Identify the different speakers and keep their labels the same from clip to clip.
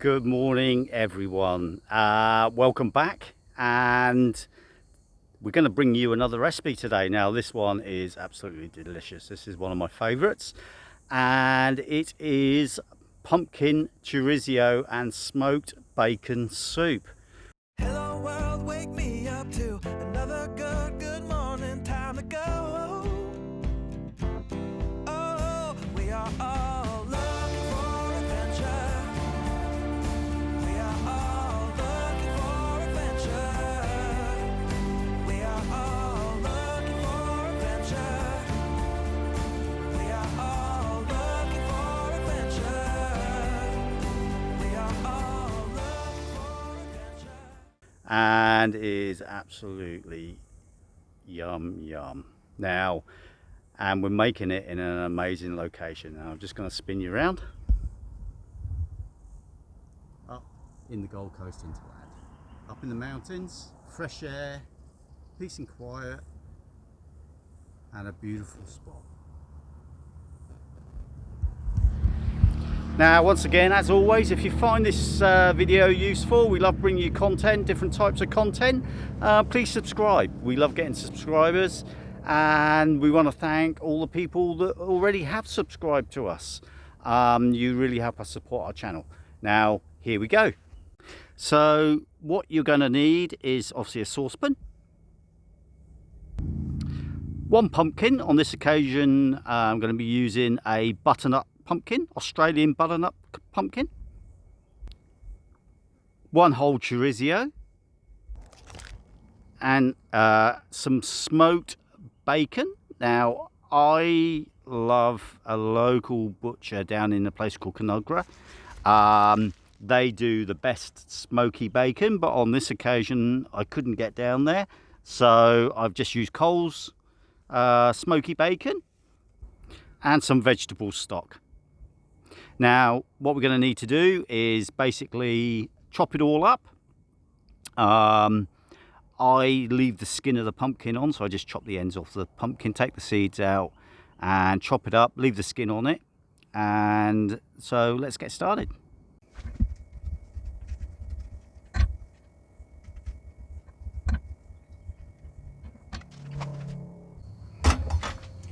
Speaker 1: Good morning, everyone. Welcome back, and we're going to bring you another recipe today. Now, this one is absolutely delicious. This is one of my favorites, and it is pumpkin chorizo and smoked bacon soup.
Speaker 2: Hello world, wake me up to another good morning, time to go. Oh, we are all looking for adventure. We are all looking for adventure. We are all looking for adventure. We are all looking for adventure. We are all looking for adventure.
Speaker 1: And it is absolutely yum. Now, and we're making it in an amazing location. Now I'm just going to spin you around up in the Gold Coast hinterland, up in the mountains, fresh air, peace and quiet, and a beautiful spot. Now, once again, as always, if you find this video useful, we love bringing you content, different types of content. Please subscribe. We love getting subscribers, and we want to thank all the people that already have subscribed to us. You really help us support our channel. Now, here we go. So what you're going to need is obviously a saucepan, one pumpkin. On this occasion, I'm going to be using a butternut pumpkin, Australian butternut pumpkin, one whole chorizo, and some smoked bacon. Now, I love a local butcher down in a place called Canogra. They do the best smoky bacon, but on this occasion I couldn't get down there, so I've just used Coles smoky bacon and some vegetable stock. Now, what we're going to need to do is basically chop it all up. I leave the skin of the pumpkin on, so I just chop the ends off the pumpkin, take the seeds out and chop it up, leave the skin on it. And so let's get started.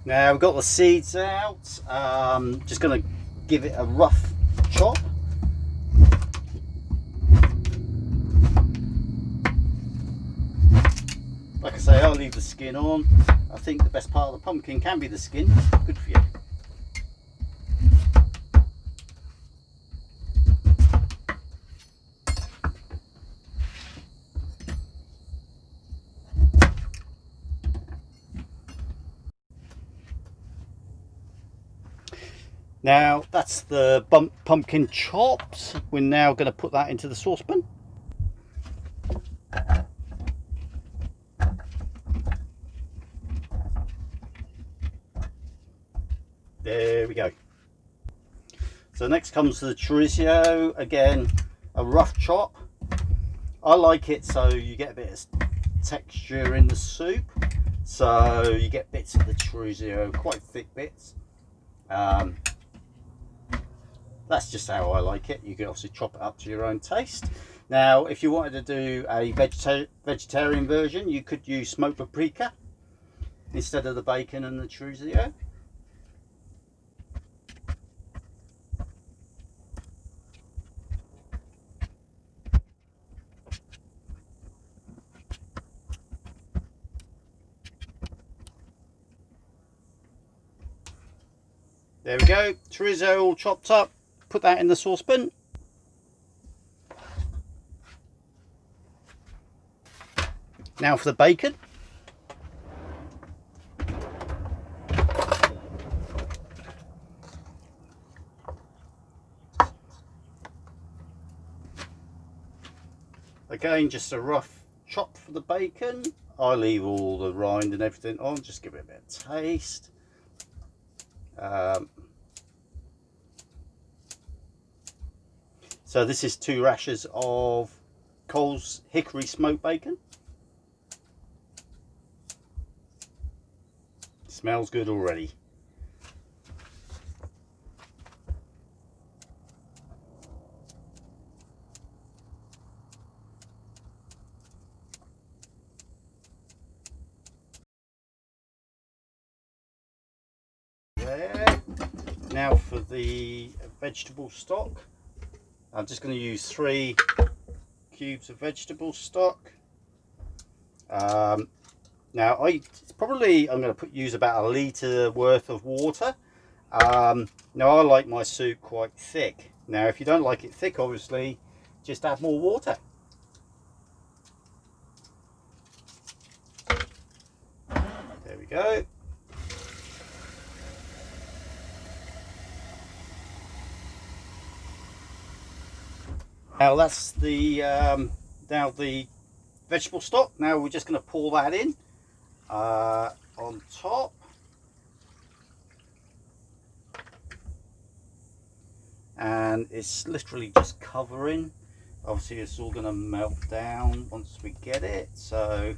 Speaker 1: Now we've got the seeds out, just going to give it a rough chop. Like I say, I'll leave the skin on. I think the best part of the pumpkin can be the skin. Good for you. Now that's the pumpkin chopped. We're now going to put that into the saucepan. There we go. So next comes the chorizo. Again, a rough chop. I like it so you get a bit of texture in the soup, so you get bits of the chorizo, quite thick bits. That's just how I like it. You can obviously chop it up to your own taste. Now, if you wanted to do a vegetarian version, you could use smoked paprika instead of the bacon and the chorizo. There we go, chorizo all chopped up. Put that in the saucepan. Now for the bacon. Again, just a rough chop for the bacon. I leave all the rind and everything on, just give it a bit of taste. So this is 2 rashers of Coles hickory smoked bacon. Smells good already. vegetable stock. I'm just going to use 3 cubes of vegetable stock. Now I'm going to use about 1 litre worth of water. Now I like my soup quite thick. Now if you don't like it thick, obviously just add more water. There we go. Now that's the vegetable stock. Now we're just going to pour that in on top. And it's literally just covering. Obviously it's all going to melt down once we get it. So,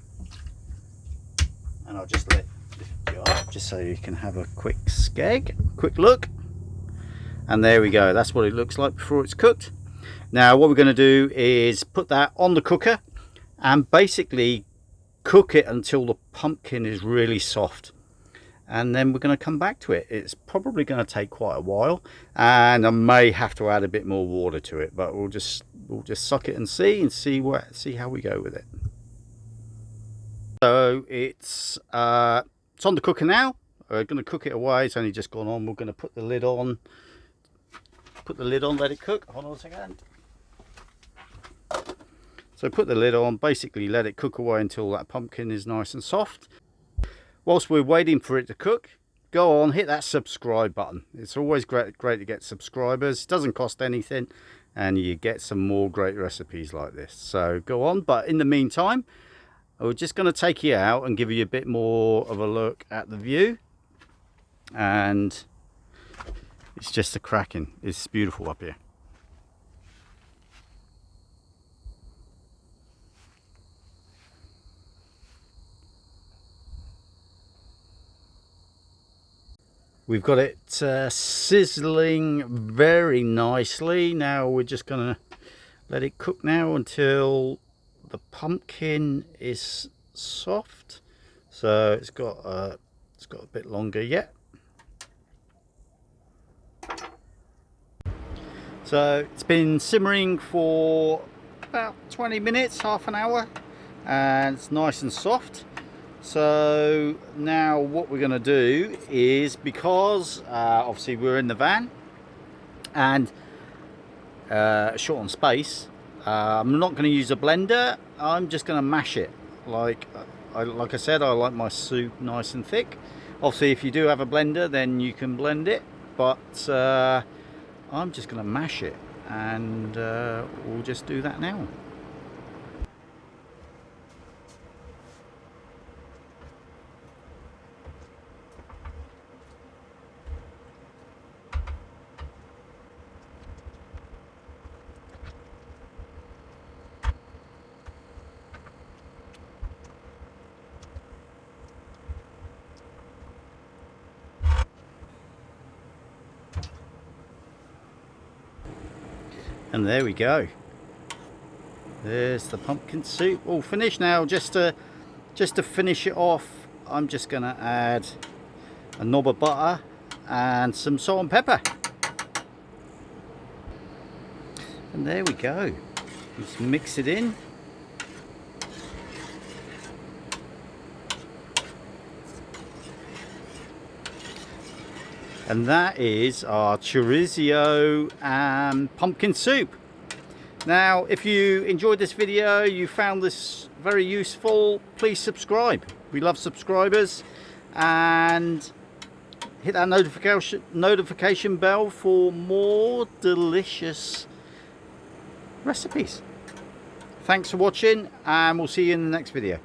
Speaker 1: and I'll just lift it up just so you can have a quick look. And there we go. That's what it looks like before it's cooked. Now what we're going to do is put that on the cooker and basically cook it until the pumpkin is really soft. And then we're going to come back to it. It's probably going to take quite a while, and I may have to add a bit more water to it, but we'll just suck it and see how we go with it. So it's on the cooker now. We're going to cook it away. It's only just gone on. We're going to put the lid on. Let it cook. Hold on a second. So put the lid on, basically let it cook away until that pumpkin is nice and soft. Whilst we're waiting for it to cook, go on, hit that subscribe button. It's always great to get subscribers. It doesn't cost anything, and you get some more great recipes like this. So go on, but in the meantime, we're just going to take you out and give you a bit more of a look at the view. And it's just a cracking. It's beautiful up here. We've got it sizzling very nicely. Now we're just going to let it cook now until the pumpkin is soft. So it's got a bit longer yet. So it's been simmering for about 20 minutes, half an hour, and it's nice and soft. So now what we're going to do is, because obviously we're in the van and short on space, I'm not going to use a blender. I'm just going to mash it. Like I said, I like my soup nice and thick. Obviously if you do have a blender, then you can blend it, but I'm just going to mash it, and we'll just do that now. And there we go. There's the pumpkin soup all finished. Now just to finish it off, I'm just going to add a knob of butter and some salt and pepper. And there we go. Just mix it in. And that is our chorizo and pumpkin soup. Now, if you enjoyed this video, you found this very useful, please subscribe. We love subscribers, and hit that notification bell for more delicious recipes. Thanks for watching, and we'll see you in the next video.